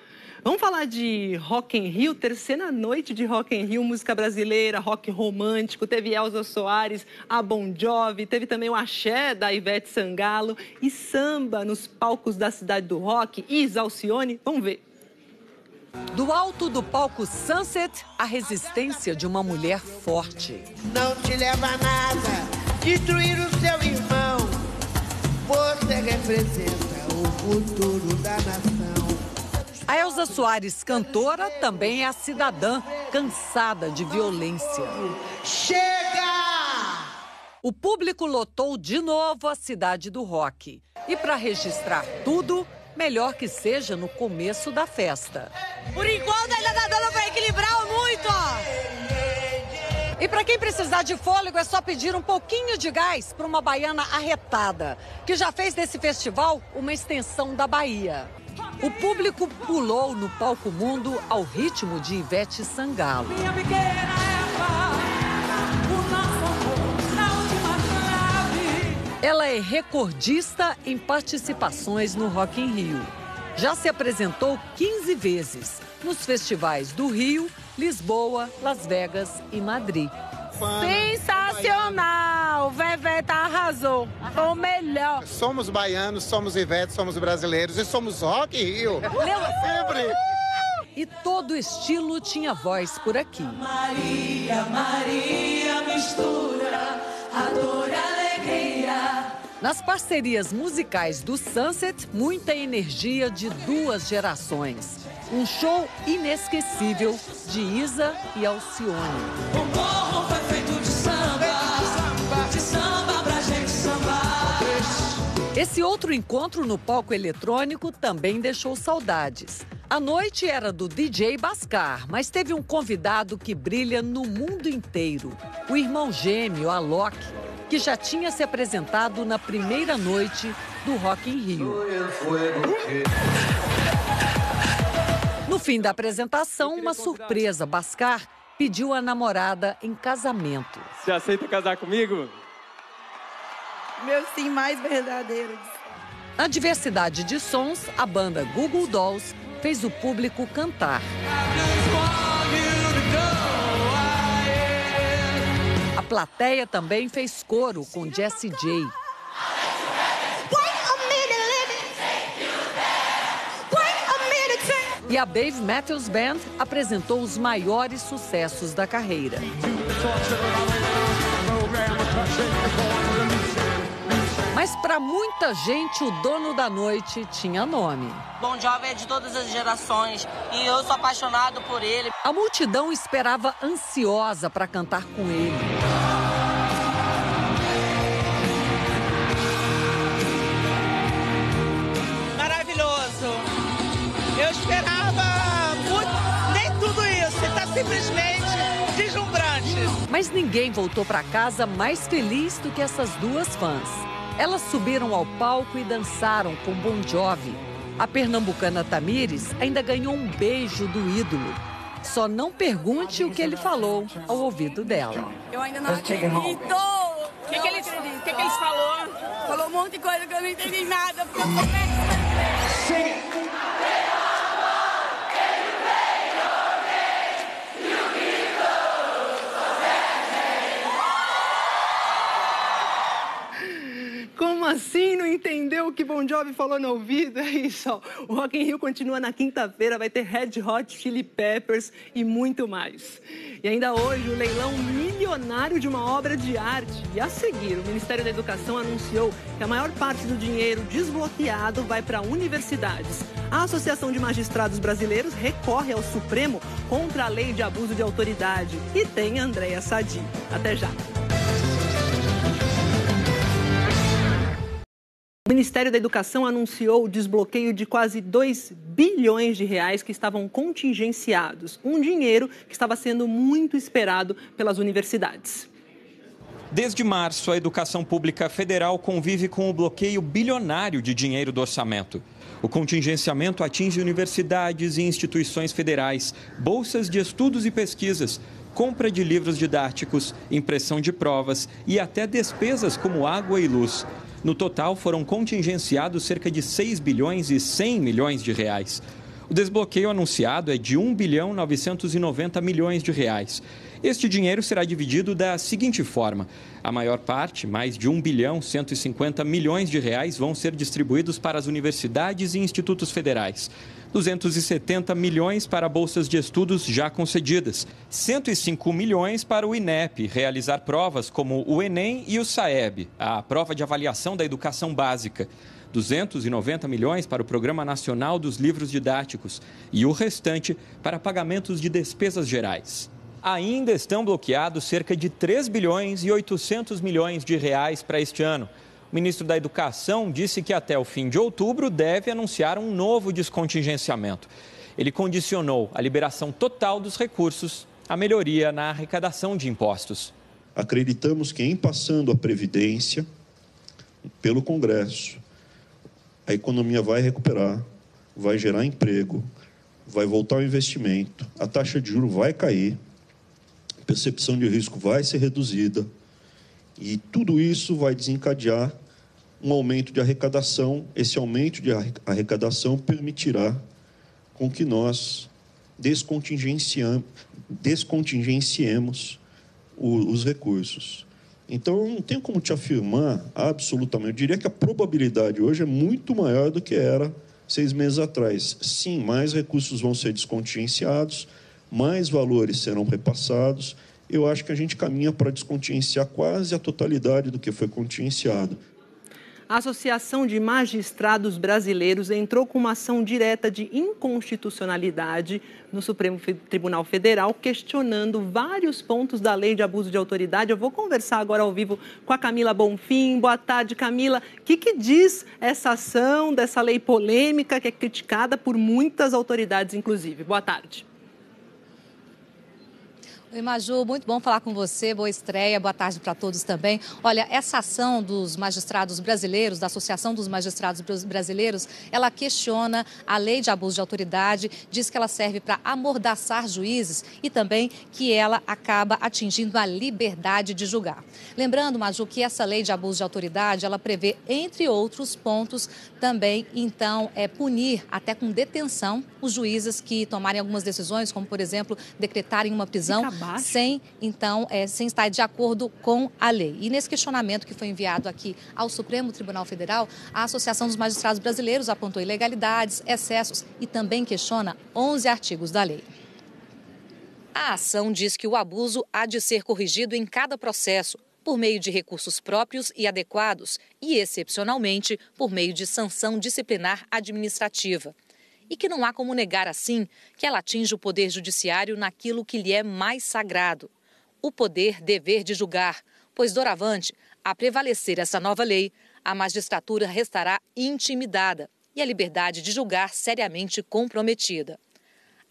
Vamos falar de Rock in Rio, terceira noite de Rock in Rio, música brasileira, rock romântico, teve Elza Soares, a Bon Jovi, teve também o axé da Ivete Sangalo e samba nos palcos da Cidade do Rock. Isa Alcione, vamos ver. Do alto do palco Sunset, a resistência de uma mulher forte. Não te leva a nada destruir o seu irmão. Você representa o futuro da nação. A Elza Soares, cantora, também é a cidadã cansada de violência. Chega! O público lotou de novo a Cidade do Rock. E para registrar tudo, melhor que seja no começo da festa. Por enquanto ainda tá dando para equilibrar muito, ó. E para quem precisar de fôlego, é só pedir um pouquinho de gás para uma baiana arretada, que já fez desse festival uma extensão da Bahia. O público pulou no palco mundo ao ritmo de Ivete Sangalo. Ela é recordista em participações no Rock in Rio. Já se apresentou 15 vezes nos festivais do Rio, Lisboa, Las Vegas e Madrid. Sensacional! Veveta arrasou. Foi o melhor. Somos baianos, somos Ivete, somos brasileiros e somos Rock in Rio. Sempre! E todo estilo tinha voz por aqui. Maria, Maria, mistura a dor e a alegria. Nas parcerias musicais do Sunset, muita energia de duas gerações. Um show inesquecível de Isa e Alcione. O morro foi feito de samba pra gente sambar. Esse outro encontro no palco eletrônico também deixou saudades. A noite era do DJ Bascar, mas teve um convidado que brilha no mundo inteiro. O irmão gêmeo, Alok, que já tinha se apresentado na primeira noite do Rock in Rio. No fim da apresentação, uma surpresa. Bascar pediu a namorada em casamento. Você aceita casar comigo? Meu sim mais verdadeiro. Na diversidade de sons, a banda Google Dolls fez o público cantar. A plateia também fez coro com Jessie J. E a Dave Matthews Band apresentou os maiores sucessos da carreira. Mas para muita gente, o dono da noite tinha nome. Bon Jovi é de todas as gerações e eu sou apaixonado por ele. A multidão esperava ansiosa para cantar com ele. simplesmente deslumbrante. Mas ninguém voltou para casa mais feliz do que essas duas fãs. Elas subiram ao palco e dançaram com Bon Jovi. A pernambucana Tamires ainda ganhou um beijo do ídolo. Só não pergunte o que ele falou ao ouvido dela. Eu ainda não acredito. O que eles falou? Falou um monte de coisa que eu não entendi nada. Como assim? Não entendeu o que Bon Jovi falou no ouvido? É isso, ó. O Rock in Rio continua na quinta-feira, vai ter Red Hot Chili Peppers e muito mais. E ainda hoje, o leilão milionário de uma obra de arte. E a seguir, o Ministério da Educação anunciou que a maior parte do dinheiro desbloqueado vai para universidades. A Associação de Magistrados Brasileiros recorre ao Supremo contra a lei de abuso de autoridade. E tem Andréa Sadi. Até já. O Ministério da Educação anunciou o desbloqueio de quase 2 bilhões de reais que estavam contingenciados. Um dinheiro que estava sendo muito esperado pelas universidades. Desde março, a educação pública federal convive com o bloqueio bilionário de dinheiro do orçamento. O contingenciamento atinge universidades e instituições federais, bolsas de estudos e pesquisas, compra de livros didáticos, impressão de provas e até despesas como água e luz. No total, foram contingenciados cerca de 6 bilhões e 100 milhões de reais. O desbloqueio anunciado é de 1 bilhão 990 milhões de reais. Este dinheiro será dividido da seguinte forma: a maior parte, mais de 1 bilhão 150 milhões de reais, vão ser distribuídos para as universidades e institutos federais. 270 milhões para bolsas de estudos já concedidas, 105 milhões para o INEP realizar provas como o Enem e o SAEB, a prova de avaliação da educação básica, 290 milhões para o Programa Nacional dos Livros Didáticos e o restante para pagamentos de despesas gerais. Ainda estão bloqueados cerca de 3 bilhões e 800 milhões de reais para este ano. O ministro da Educação disse que até o fim de outubro deve anunciar um novo descontingenciamento. Ele condicionou a liberação total dos recursos à melhoria na arrecadação de impostos. Acreditamos que, em passando a Previdência pelo Congresso, a economia vai recuperar, vai gerar emprego, vai voltar ao investimento, a taxa de juros vai cair, a percepção de risco vai ser reduzida e tudo isso vai desencadear um aumento de arrecadação. Esse aumento de arrecadação permitirá com que nós descontingenciemos os recursos. Então, eu não tenho como te afirmar absolutamente. Eu diria que a probabilidade hoje é muito maior do que era 6 meses atrás. Sim, mais recursos vão ser descontingenciados, mais valores serão repassados. Eu acho que a gente caminha para descontingenciar quase a totalidade do que foi contingenciado. A Associação de Magistrados Brasileiros entrou com uma ação direta de inconstitucionalidade no Supremo Tribunal Federal, questionando vários pontos da Lei de Abuso de Autoridade. Eu vou conversar agora ao vivo com a Camila Bonfim. Boa tarde, Camila. O que diz essa ação dessa lei polêmica que é criticada por muitas autoridades, inclusive? Boa tarde. Oi, Maju, muito bom falar com você, boa estreia, boa tarde para todos também. Olha, essa ação dos magistrados brasileiros, da Associação dos Magistrados Brasileiros, ela questiona a lei de abuso de autoridade, diz que ela serve para amordaçar juízes e também que ela acaba atingindo a liberdade de julgar. Lembrando, Maju, que essa lei de abuso de autoridade, ela prevê, entre outros pontos, também, então, punir até com detenção os juízes que tomarem algumas decisões, como, por exemplo, decretarem uma prisão sem estar de acordo com a lei. E nesse questionamento que foi enviado aqui ao Supremo Tribunal Federal, a Associação dos Magistrados Brasileiros apontou ilegalidades, excessos e também questiona 11 artigos da lei. A ação diz que o abuso há de ser corrigido em cada processo, por meio de recursos próprios e adequados e, excepcionalmente, por meio de sanção disciplinar administrativa. E que não há como negar, assim, que ela atinge o Poder Judiciário naquilo que lhe é mais sagrado, o poder-dever de julgar, pois, doravante, a prevalecer essa nova lei, a magistratura restará intimidada e a liberdade de julgar seriamente comprometida.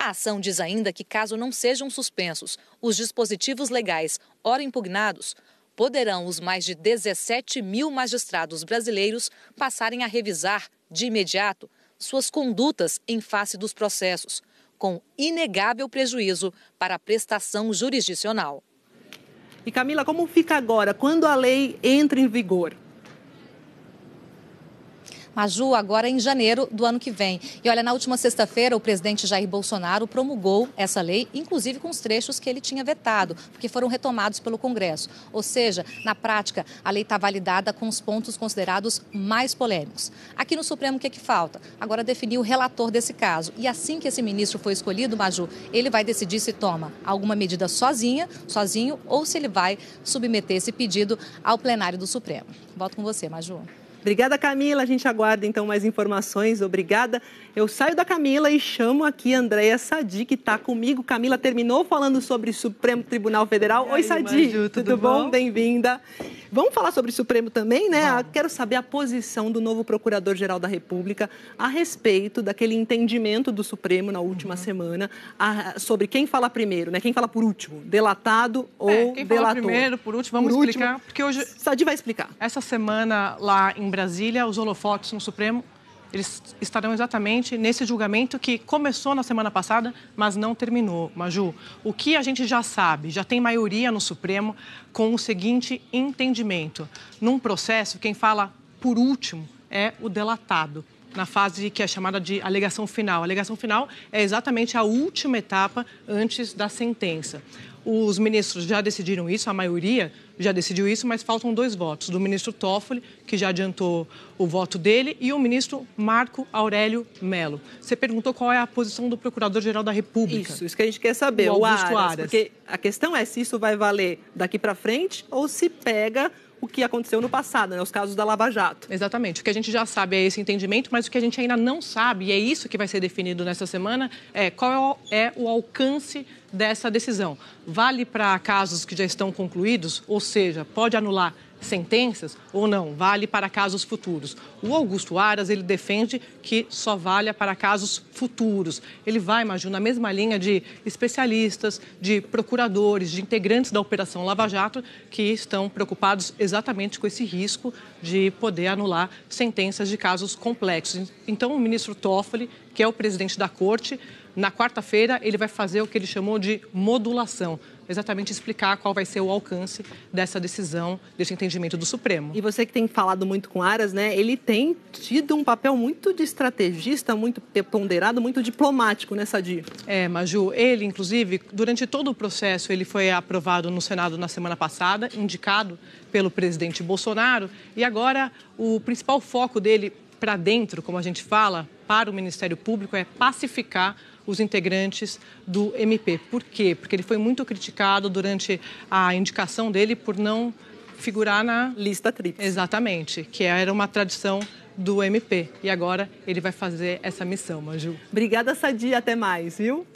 A ação diz ainda que, caso não sejam suspensos os dispositivos legais ora impugnados, poderão os mais de 17 mil magistrados brasileiros passarem a revisar, de imediato, suas condutas em face dos processos, com inegável prejuízo para a prestação jurisdicional. E Camila, como fica agora, quando a lei entra em vigor? Maju, agora em janeiro do ano que vem. E olha, na última sexta-feira, o presidente Jair Bolsonaro promulgou essa lei, inclusive com os trechos que ele tinha vetado, porque foram retomados pelo Congresso. Ou seja, na prática, a lei está validada com os pontos considerados mais polêmicos. Aqui no Supremo, o que é que falta? Agora definir o relator desse caso. E assim que esse ministro for escolhido, Maju, ele vai decidir se toma alguma medida sozinho, ou se ele vai submeter esse pedido ao plenário do Supremo. Volto com você, Maju. Obrigada, Camila. A gente aguarda, então, mais informações. Obrigada. Eu saio da Camila e chamo aqui a Andréia Sadi, que está comigo. Camila terminou falando sobre o Supremo Tribunal Federal. Oi, Sadi. Maju, tudo bom? Bem-vinda. Vamos falar sobre o Supremo também, né? Quero saber a posição do novo Procurador-Geral da República a respeito daquele entendimento do Supremo na última semana sobre quem fala primeiro, né? Quem fala por último, delatado ou quem delator. Fala primeiro, por último, vamos explicar. Porque hoje, Sadi vai explicar. Essa semana, lá em Brasília, os holofotes no Supremo, eles estarão exatamente nesse julgamento que começou na semana passada, mas não terminou. Maju, o que a gente já sabe, já tem maioria no Supremo com o seguinte entendimento. Num processo, quem fala por último é o delatado, na fase que é chamada de alegação final. A alegação final é exatamente a última etapa antes da sentença. Os ministros já decidiram isso, a maioria já decidiu isso, mas faltam 2 votos, do ministro Toffoli, que já adiantou o voto dele, e o ministro Marco Aurélio Mello. Você perguntou qual é a posição do Procurador-Geral da República. Isso que a gente quer saber, o Augusto Aras. Porque a questão é se isso vai valer daqui para frente ou se pega o que aconteceu no passado, né? Os casos da Lava Jato. Exatamente. O que a gente já sabe é esse entendimento, mas o que a gente ainda não sabe, e é isso que vai ser definido nessa semana, é qual é o alcance dessa decisão. Vale para casos que já estão concluídos, ou seja, pode anular sentenças ou não, vale para casos futuros. O Augusto Aras, ele defende que só valha para casos futuros. Ele vai, Maju, na mesma linha de especialistas, de procuradores, de integrantes da Operação Lava Jato, que estão preocupados exatamente com esse risco de poder anular sentenças de casos complexos. Então, o ministro Toffoli, que é o presidente da Corte, na quarta-feira ele vai fazer o que ele chamou de modulação, exatamente explicar qual vai ser o alcance dessa decisão, desse entendimento do Supremo. E você que tem falado muito com Aras, né? Ele tem tido um papel muito de estrategista, muito ponderado, muito diplomático, né, Sadi? Maju, ele, inclusive, durante todo o processo, ele foi aprovado no Senado na semana passada, indicado pelo presidente Bolsonaro, e agora o principal foco dele para dentro, como a gente fala, para o Ministério Público, é pacificar os integrantes do MP. Por quê? Porque ele foi muito criticado durante a indicação dele por não figurar na lista tríplice. Exatamente, que era uma tradição do MP. E agora ele vai fazer essa missão, Maju. Obrigada, Sadi. Até mais, viu?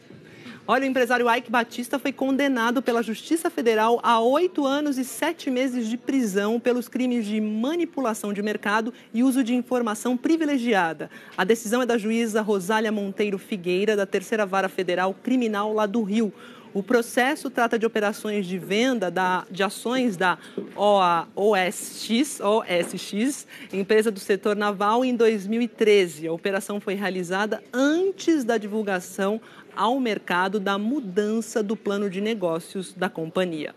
Olha, o empresário Eike Batista foi condenado pela Justiça Federal a 8 anos e 7 meses de prisão pelos crimes de manipulação de mercado e uso de informação privilegiada. A decisão é da juíza Rosália Monteiro Figueira, da 3ª Vara Federal Criminal lá do Rio. O processo trata de operações de venda de ações da OSX, empresa do setor naval, em 2013. A operação foi realizada antes da divulgação ao mercado da mudança do plano de negócios da companhia.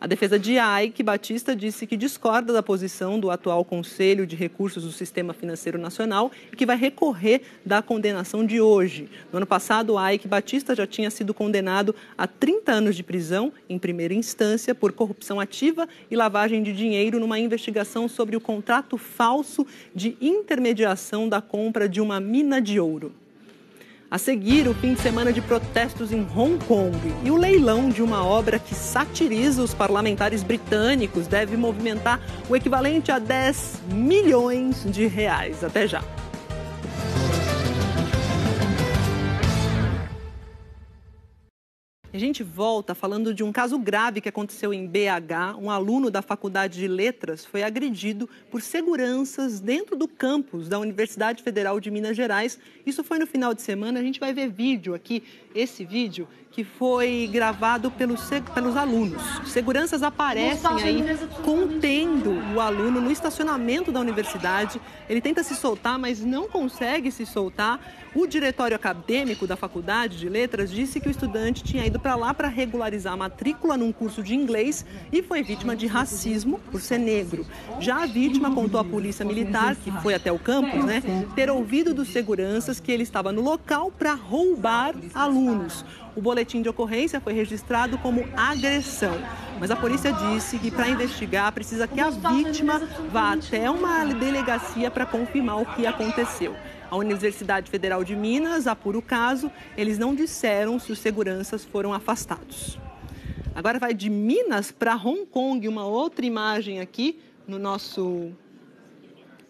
A defesa de Eike Batista disse que discorda da posição do atual Conselho de Recursos do Sistema Financeiro Nacional e que vai recorrer da condenação de hoje. No ano passado, Eike Batista já tinha sido condenado a 30 anos de prisão, em primeira instância, por corrupção ativa e lavagem de dinheiro numa investigação sobre o contrato falso de intermediação da compra de uma mina de ouro. A seguir, o fim de semana de protestos em Hong Kong e o leilão de uma obra que satiriza os parlamentares britânicos deve movimentar o equivalente a 10 milhões de reais. Até já. A gente volta falando de um caso grave que aconteceu em BH. Um aluno da Faculdade de Letras foi agredido por seguranças dentro do campus da Universidade Federal de Minas Gerais. Isso foi no final de semana. A gente vai ver vídeo aqui, esse vídeo que foi gravado pelos alunos. Seguranças aparecem aí contendo o aluno no estacionamento da universidade. Ele tenta se soltar, mas não consegue se soltar. O diretório acadêmico da Faculdade de Letras disse que o estudante tinha ido para lá para regularizar a matrícula num curso de inglês e foi vítima de racismo por ser negro. Já a vítima contou à polícia militar, que foi até o campus, ter ouvido dos seguranças que ele estava no local para roubar alunos. O boletim de ocorrência foi registrado como agressão, mas a polícia disse que para investigar precisa que a vítima vá até uma delegacia para confirmar o que aconteceu. A Universidade Federal de Minas apura o caso, eles não disseram se os seguranças foram afastados. Agora vai de Minas para Hong Kong, uma outra imagem aqui no nosso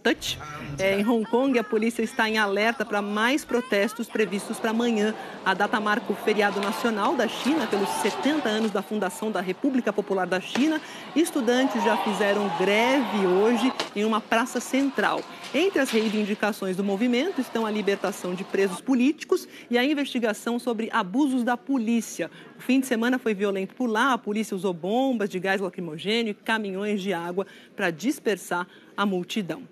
touch. Em Hong Kong, a polícia está em alerta para mais protestos previstos para amanhã. A data marca o feriado nacional da China, pelos 70 anos da fundação da República Popular da China. Estudantes já fizeram greve hoje em uma praça central. Entre as reivindicações do movimento estão a libertação de presos políticos e a investigação sobre abusos da polícia. O fim de semana foi violento por lá. A polícia usou bombas de gás lacrimogêneo e caminhões de água para dispersar a multidão.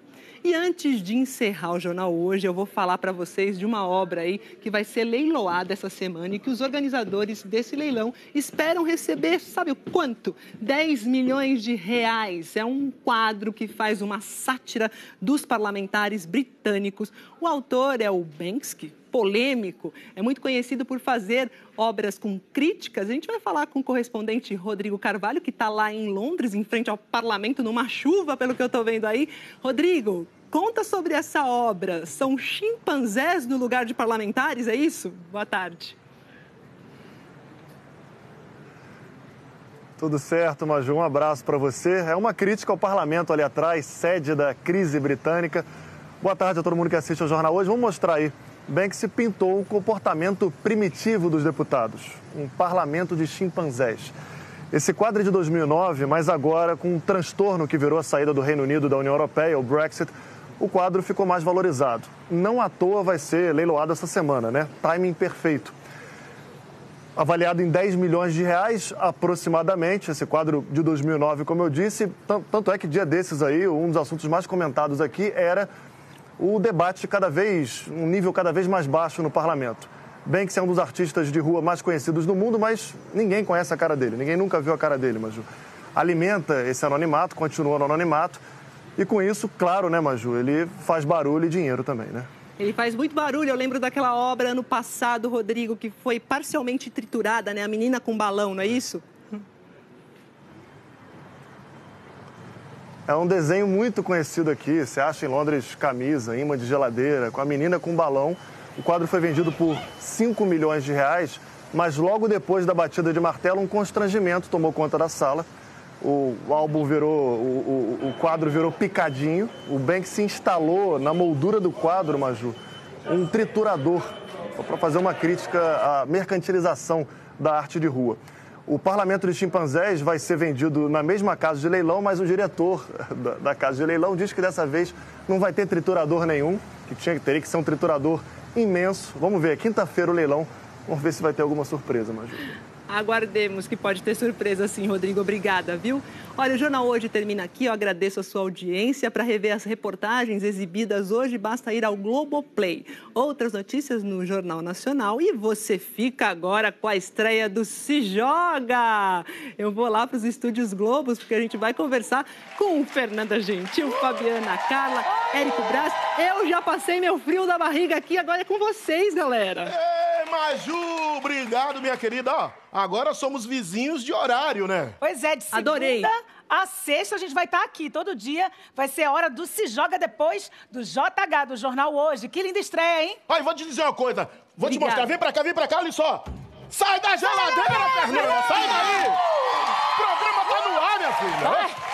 E antes de encerrar o jornal hoje, eu vou falar para vocês de uma obra aí que vai ser leiloada essa semana e que os organizadores desse leilão esperam receber, sabe o quanto? 10 milhões de reais. É um quadro que faz uma sátira dos parlamentares britânicos. O autor é o Banksy, polêmico, é muito conhecido por fazer obras com críticas. A gente vai falar com o correspondente Rodrigo Carvalho, que está lá em Londres, em frente ao parlamento, numa chuva, pelo que eu estou vendo aí. Rodrigo, conta sobre essa obra. São chimpanzés no lugar de parlamentares, é isso? Boa tarde. Tudo certo, Maju. Um abraço para você. É uma crítica ao parlamento ali atrás, sede da crise britânica. Boa tarde a todo mundo que assiste ao jornal hoje. Vamos mostrar aí. Banksy pintou o comportamento primitivo dos deputados, um parlamento de chimpanzés. Esse quadro é de 2009, mas agora, com um transtorno que virou a saída do Reino Unido da União Europeia, o Brexit, o quadro ficou mais valorizado. Não à toa vai ser leiloado essa semana, né? Timing perfeito. Avaliado em 10 milhões de reais, aproximadamente, esse quadro de 2009, como eu disse, tanto é que dia desses aí, um dos assuntos mais comentados aqui era o debate um nível cada vez mais baixo no parlamento. Banksy é um dos artistas de rua mais conhecidos do mundo, mas ninguém conhece a cara dele, ninguém nunca viu a cara dele, Maju. Alimenta esse anonimato, continua no anonimato, e com isso, claro, né, Maju, ele faz barulho e dinheiro também, né? Ele faz muito barulho. Eu lembro daquela obra ano passado, Rodrigo, que foi parcialmente triturada, né? A menina com balão, não é isso? É um desenho muito conhecido aqui. Você acha em Londres camisa, imã de geladeira, com a menina com balão. O quadro foi vendido por 5 milhões de reais, mas logo depois da batida de martelo, um constrangimento tomou conta da sala. O álbum o quadro virou picadinho. O Banksy se instalou na moldura do quadro, Maju, um triturador, para fazer uma crítica à mercantilização da arte de rua. O parlamento de chimpanzés vai ser vendido na mesma casa de leilão, mas o diretor da casa de leilão diz que dessa vez não vai ter triturador nenhum, que teria que ser um triturador imenso. Vamos ver, quinta-feira o leilão, vamos ver se vai ter alguma surpresa, Maju. Aguardemos que pode ter surpresa sim, Rodrigo. Obrigada, viu? Olha, o Jornal Hoje termina aqui. Eu agradeço a sua audiência. Para rever as reportagens exibidas hoje, basta ir ao Globoplay. Outras notícias no Jornal Nacional. E você fica agora com a estreia do Se Joga! Eu vou lá para os estúdios Globos, porque a gente vai conversar com Fernanda Gentil, Fabiana Carla, Érico Braz. Eu já passei meu frio da barriga aqui, agora é com vocês, galera. Ei, Maju! Obrigado, minha querida. Ó, agora somos vizinhos de horário, né? Pois é, de segunda a sexta a gente vai estar aqui todo dia. Vai ser a hora do Se Joga depois do JH, do Jornal Hoje. Que linda estreia, hein? Ai, vou te dizer uma coisa. Vou te mostrar. Vem pra cá, olha só. Sai da geladeira, Fernanda! Sai daí! O programa tá no ar, minha filha.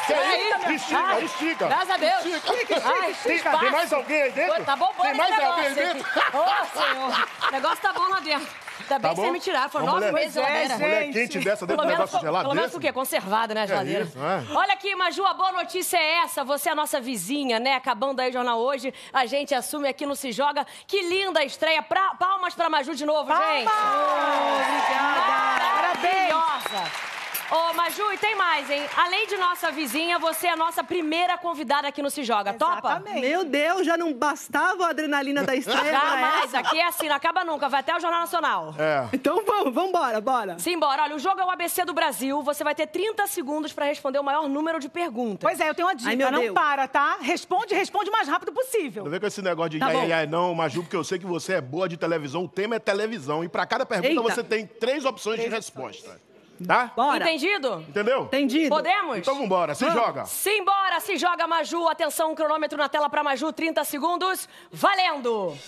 Estica. Graças a Deus. Estica. Tem mais alguém aí dentro? Tá bom, tem mais alguém aí dentro? Ô, senhor. O negócio tá bom lá dentro. Ainda bem que vocês me tiraram, foram 9 meses de geladeira. Mulher quente dessa dentro do negócio gelado. Pelo menos o quê? Conservada, né, a geladeira? Isso, é. Olha aqui, Maju, a boa notícia é essa. Você é a nossa vizinha, né? Acabando aí o jornal hoje, a gente assume aqui no Se Joga. Que linda a estreia. Palmas pra Maju de novo, gente. Obrigada. Maravilhosa. Ô, Maju, e tem mais, hein? Além de nossa vizinha, você é a nossa primeira convidada aqui no Se Joga. Topa? Meu Deus, já não bastava a adrenalina da estreia? Jamais. Aqui é assim, não acaba nunca. Vai até o Jornal Nacional. Então vamos embora, bora. Simbora. Olha, o jogo é o ABC do Brasil. Você vai ter 30 segundos pra responder o maior número de perguntas. Pois é, eu tenho uma dica. Não para, tá? Responde o mais rápido possível. Não vem com esse negócio de não, Maju, porque eu sei que você é boa de televisão. O tema é televisão. E pra cada pergunta você tem 3 opções de resposta. Tá? Bora. Entendido? Entendeu? Entendido. Podemos? Então vambora, se joga. Simbora, se joga, Maju. Atenção, um cronômetro na tela pra Maju, 30 segundos. Valendo!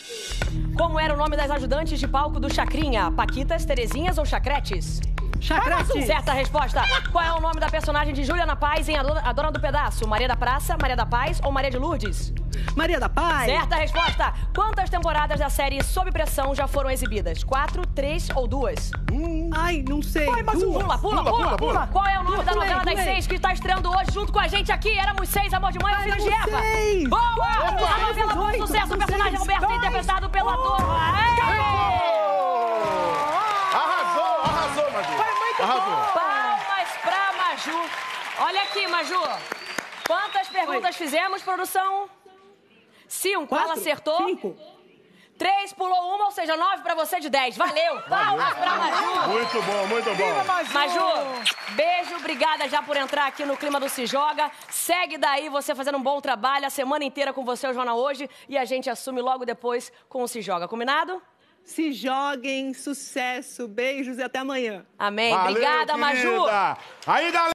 Como era o nome das ajudantes de palco do Chacrinha? Paquitas, Terezinhas ou Chacretes? Chacretes. Certa resposta. Qual é o nome da personagem de Juliana Paz em A Dona do Pedaço? Maria da Praça, Maria da Paz ou Maria de Lourdes? Maria da Paz. Certa resposta. Quantas temporadas da série Sob Pressão já foram exibidas? 4, 3 ou 2? Ai, não sei. Pula. Qual é o nome da novela das 6 que está estreando hoje junto com a gente aqui? Éramos 6, Amor de Mãe ou Filhos de Eva? Boa! A novela foi um sucesso. O personagem Roberto é interpretado pelo ator. Arrasou, Maju. Foi muito bom. Palmas pra Maju. Olha aqui, Maju. Quantas perguntas fizemos, produção? 5. Ela acertou. 5. 3 pulou uma, ou seja, 9 pra você de 10. Valeu. Palmas pra Maju. Muito bom, muito bom. Viva Maju. Maju, beijo, obrigada já por entrar aqui no clima do Se Joga. Segue daí, você fazendo um bom trabalho, a semana inteira com você, o Jornal Hoje, e a gente assume logo depois com o Se Joga. Combinado? Se joguem, sucesso, beijos e até amanhã. Amém. Valeu, Obrigada, Maju. Aí, galera.